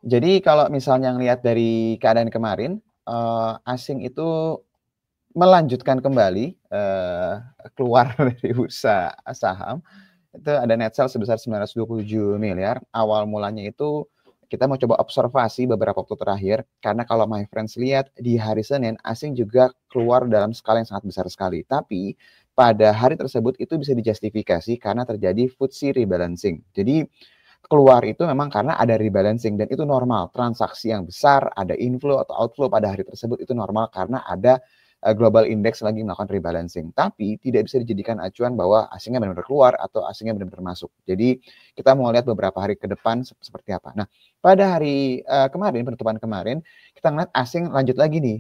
Jadi kalau misalnya ngelihat dari keadaan kemarin, asing itu melanjutkan kembali, keluar dari bursa saham, itu ada net sell sebesar 927 miliar. Awal mulanya itu kita mau coba observasi beberapa waktu terakhir, karena kalau my friends lihat di hari Senin, asing juga keluar dalam skala yang sangat besar sekali. Tapi pada hari tersebut itu bisa dijustifikasi karena terjadi FTSE rebalancing. Jadi keluar itu memang karena ada rebalancing dan itu normal. Transaksi yang besar, ada inflow atau outflow pada hari tersebut itu normal karena ada global index lagi melakukan rebalancing. Tapi tidak bisa dijadikan acuan bahwa asingnya benar-benar keluar atau asingnya benar-benar masuk. Jadi kita mau lihat beberapa hari ke depan seperti apa. Nah, pada hari kemarin, penutupan kemarin, kita ngeliat asing lanjut lagi nih.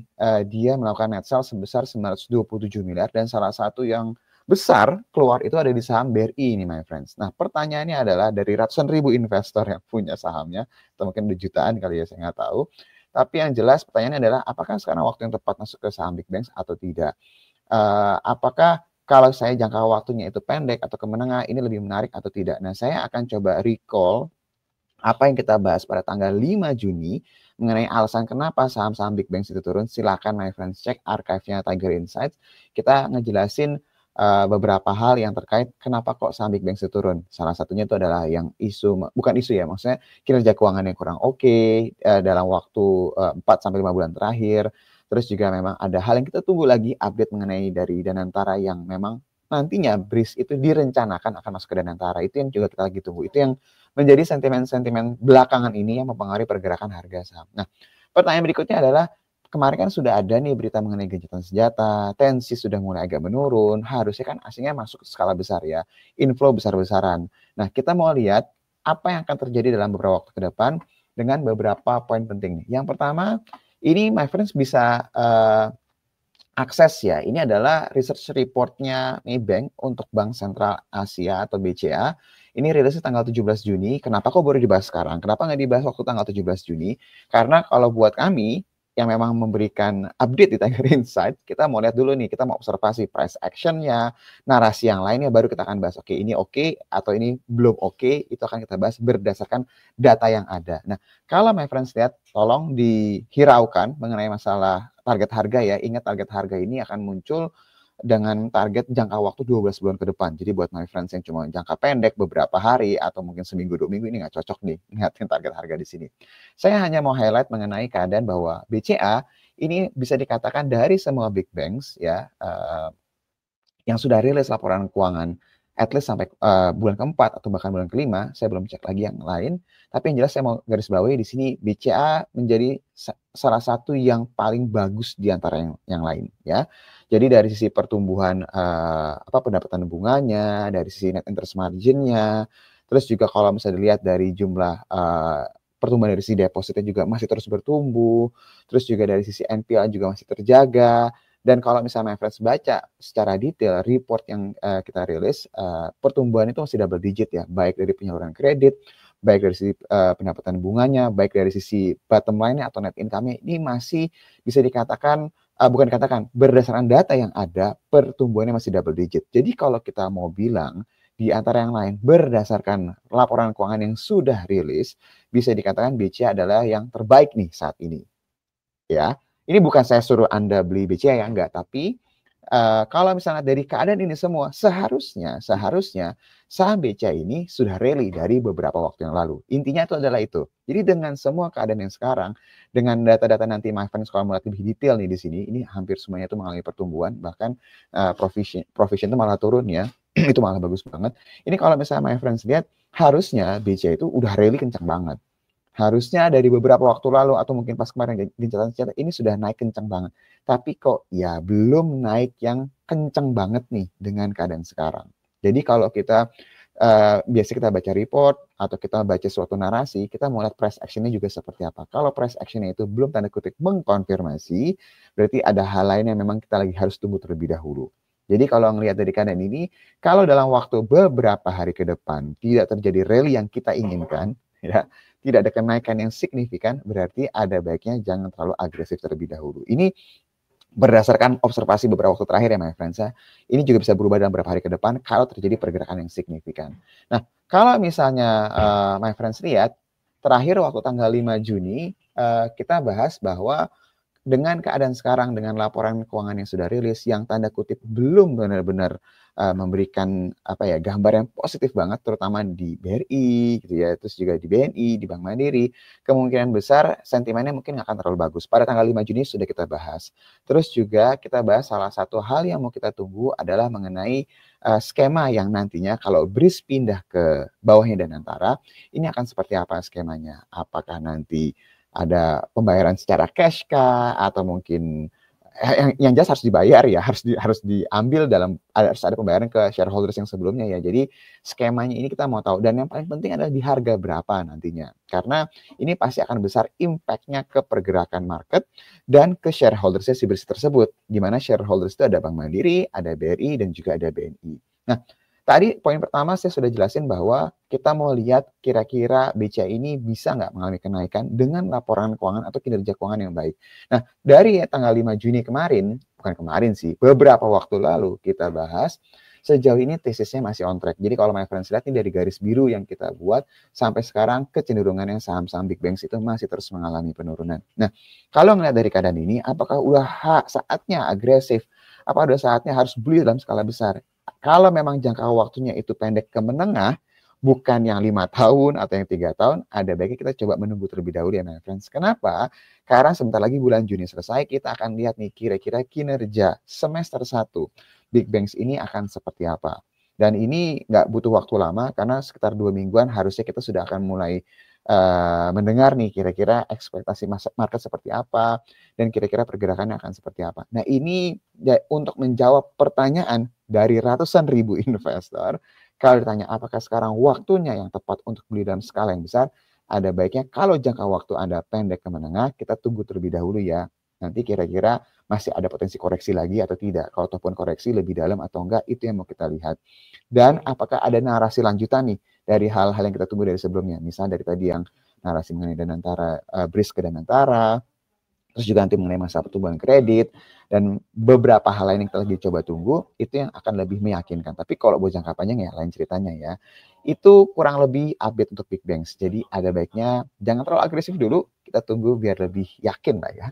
Dia melakukan net sell sebesar 927 miliar dan salah satu yang besar keluar itu ada di saham BRI ini, my friends. Nah, pertanyaannya adalah dari ratusan ribu investor yang punya sahamnya, atau mungkin jutaan kali ya, saya nggak tahu. Tapi yang jelas pertanyaannya adalah, apakah sekarang waktu yang tepat masuk ke saham big banks atau tidak? Apakah kalau saya jangka waktunya itu pendek atau ke menengah, ini lebih menarik atau tidak? Nah, saya akan coba recall apa yang kita bahas pada tanggal 5 Juni mengenai alasan kenapa saham-saham big banks itu turun. Silakan my friends cek archive-nya Tiger Insights. Kita ngejelasin beberapa hal yang terkait kenapa kok saham big banks itu turun. Salah satunya itu adalah yang isu, bukan isu ya, maksudnya kinerja keuangan yang kurang oke dalam waktu 4-5 bulan terakhir. Terus juga memang ada hal yang kita tunggu lagi update mengenai dari Danantara yang memang nantinya BRIS itu direncanakan akan masuk ke Danantara. Itu yang juga kita lagi tunggu. Itu yang menjadi sentimen-sentimen belakangan ini yang mempengaruhi pergerakan harga saham. Nah, pertanyaan berikutnya adalah, kemarin kan sudah ada nih berita mengenai gencatan senjata, tensi sudah mulai agak menurun, harusnya kan asingnya masuk skala besar ya, inflow besar-besaran. Nah, kita mau lihat apa yang akan terjadi dalam beberapa waktu ke depan dengan beberapa poin penting nih. Yang pertama, ini my friends bisa akses ya, ini adalah research reportnya Maybank untuk Bank Sentral Asia atau BCA. Ini rilisnya tanggal 17 Juni. Kenapa kok baru dibahas sekarang? Kenapa nggak dibahas waktu tanggal 17 Juni? Karena kalau buat kami yang memang memberikan update di Tiger Insight, kita mau lihat dulu nih, kita mau observasi price action-nya, narasi yang lainnya, baru kita akan bahas, oke, ini oke atau ini belum oke, itu akan kita bahas berdasarkan data yang ada. Nah, kalau my friends lihat, tolong dihiraukan mengenai masalah target harga ya. Ingat, target harga ini akan muncul dengan target jangka waktu 12 bulan ke depan. Jadi buat my friends yang cuma jangka pendek beberapa hari atau mungkin seminggu 2 minggu, ini nggak cocok nih ngeliatin target harga di sini. Saya hanya mau highlight mengenai keadaan bahwa BCA ini bisa dikatakan dari semua big banks ya, yang sudah rilis laporan keuangan at least sampai bulan keempat atau bahkan bulan kelima, saya belum cek lagi yang lain. Tapi yang jelas saya mau garis bawahi di sini, BCA menjadi salah satu yang paling bagus di antara yang lain ya. Jadi dari sisi pertumbuhan pendapatan bunganya, dari sisi net interest margin-nya, terus juga kalau misalnya dilihat dari jumlah pertumbuhan dari sisi depositnya juga masih terus bertumbuh, terus juga dari sisi NPL juga masih terjaga. Dan kalau misalnya my friends baca secara detail report yang kita rilis, pertumbuhan itu masih double digit ya, baik dari penyaluran kredit, baik dari sisi pendapatan bunganya, baik dari sisi bottom line-nya atau net income-nya, ini masih bisa dikatakan, bukan dikatakan, berdasarkan data yang ada, pertumbuhannya masih double digit. Jadi kalau kita mau bilang, di antara yang lain, berdasarkan laporan keuangan yang sudah rilis, bisa dikatakan BCA adalah yang terbaik nih saat ini. Ya, ini bukan saya suruh Anda beli BCA ya, enggak. Tapi kalau misalnya dari keadaan ini semua, seharusnya saham BCA ini sudah rally dari beberapa waktu yang lalu. Intinya itu adalah itu. Jadi dengan semua keadaan yang sekarang, dengan data-data nanti my friends kalau melihat lebih detail nih di sini, ini hampir semuanya itu mengalami pertumbuhan, bahkan provision itu malah turun ya. Itu malah bagus banget. Ini kalau misalnya my friends lihat, harusnya BCA itu udah rally kencang banget. Harusnya dari beberapa waktu lalu atau mungkin pas kemarin gencatan senjata ini sudah naik kencang banget. Tapi kok ya belum naik yang kencang banget nih dengan keadaan sekarang. Jadi kalau kita biasa kita baca report atau kita baca suatu narasi, kita mau lihat price action-nya juga seperti apa. Kalau price action-nya itu belum tanda kutip mengkonfirmasi, berarti ada hal lain yang memang kita lagi harus tunggu terlebih dahulu. Jadi kalau ngelihat dari keadaan ini, kalau dalam waktu beberapa hari ke depan tidak terjadi rally yang kita inginkan, ya, tidak ada kenaikan yang signifikan, berarti ada baiknya jangan terlalu agresif terlebih dahulu. Ini berdasarkan observasi beberapa waktu terakhir ya my friends ya. Ini juga bisa berubah dalam beberapa hari ke depan kalau terjadi pergerakan yang signifikan. Nah, kalau misalnya my friends lihat, terakhir waktu tanggal 5 Juni, kita bahas bahwa dengan keadaan sekarang, dengan laporan keuangan yang sudah rilis, yang tanda kutip belum benar-benar memberikan gambar yang positif banget, terutama di BRI, gitu ya, terus juga di BNI, di Bank Mandiri, kemungkinan besar sentimennya mungkin nggak akan terlalu bagus. Pada tanggal 5 Juni sudah kita bahas. Terus juga kita bahas salah satu hal yang mau kita tunggu adalah mengenai skema yang nantinya kalau BRIS pindah ke bawahnya Danantara, ini akan seperti apa skemanya? Apakah nanti ada pembayaran secara cash kah, atau mungkin yang jelas harus dibayar ya, harus diambil harus ada pembayaran ke shareholders yang sebelumnya ya. Jadi skemanya ini kita mau tahu, dan yang paling penting adalah di harga berapa nantinya. Karena ini pasti akan besar impact-nya ke pergerakan market dan ke shareholders-nya si BRIS tersebut. Di mana shareholders itu ada Bank Mandiri, ada BRI, dan juga ada BNI. Nah, tadi poin pertama saya sudah jelasin bahwa kita mau lihat kira-kira BCA ini bisa nggak mengalami kenaikan dengan laporan keuangan atau kinerja keuangan yang baik. Nah, dari tanggal 5 Juni kemarin, bukan kemarin sih, beberapa waktu lalu kita bahas, sejauh ini tesisnya masih on track. Jadi kalau my friends lihat ini dari garis biru yang kita buat, sampai sekarang kecenderungannya saham-saham big banks itu masih terus mengalami penurunan. Nah, kalau ngelihat dari keadaan ini, apakah udah saatnya agresif? Apa udah saatnya harus beli dalam skala besar? Kalau memang jangka waktunya itu pendek ke menengah, bukan yang 5 tahun atau yang 3 tahun, ada baiknya kita coba menunggu terlebih dahulu ya my friends. Kenapa? Karena sebentar lagi bulan Juni selesai, kita akan lihat nih kira-kira kinerja semester 1 Big Banks ini akan seperti apa. Dan ini nggak butuh waktu lama, karena sekitar 2 mingguan harusnya kita sudah akan mulai mendengar nih kira-kira ekspektasi market seperti apa, dan kira-kira pergerakannya akan seperti apa. Nah ini untuk menjawab pertanyaan dari ratusan ribu investor, kalau ditanya apakah sekarang waktunya yang tepat untuk beli dalam skala yang besar, ada baiknya kalau jangka waktu Anda pendek ke menengah, kita tunggu terlebih dahulu ya. Nanti kira-kira masih ada potensi koreksi lagi atau tidak. Kalau ataupun koreksi lebih dalam atau enggak, itu yang mau kita lihat. Dan apakah ada narasi lanjutan nih dari hal-hal yang kita tunggu dari sebelumnya. Misalnya dari tadi yang narasi mengenai Danantara, BRIS ke Danantara, terus juga nanti mengenai masa pertumbuhan kredit, dan beberapa hal lain yang kita lagi coba tunggu, itu yang akan lebih meyakinkan. Tapi kalau buat jangka panjang ya lain ceritanya ya. Itu kurang lebih update untuk big banks. Jadi ada baiknya jangan terlalu agresif dulu, kita tunggu biar lebih yakin lah ya.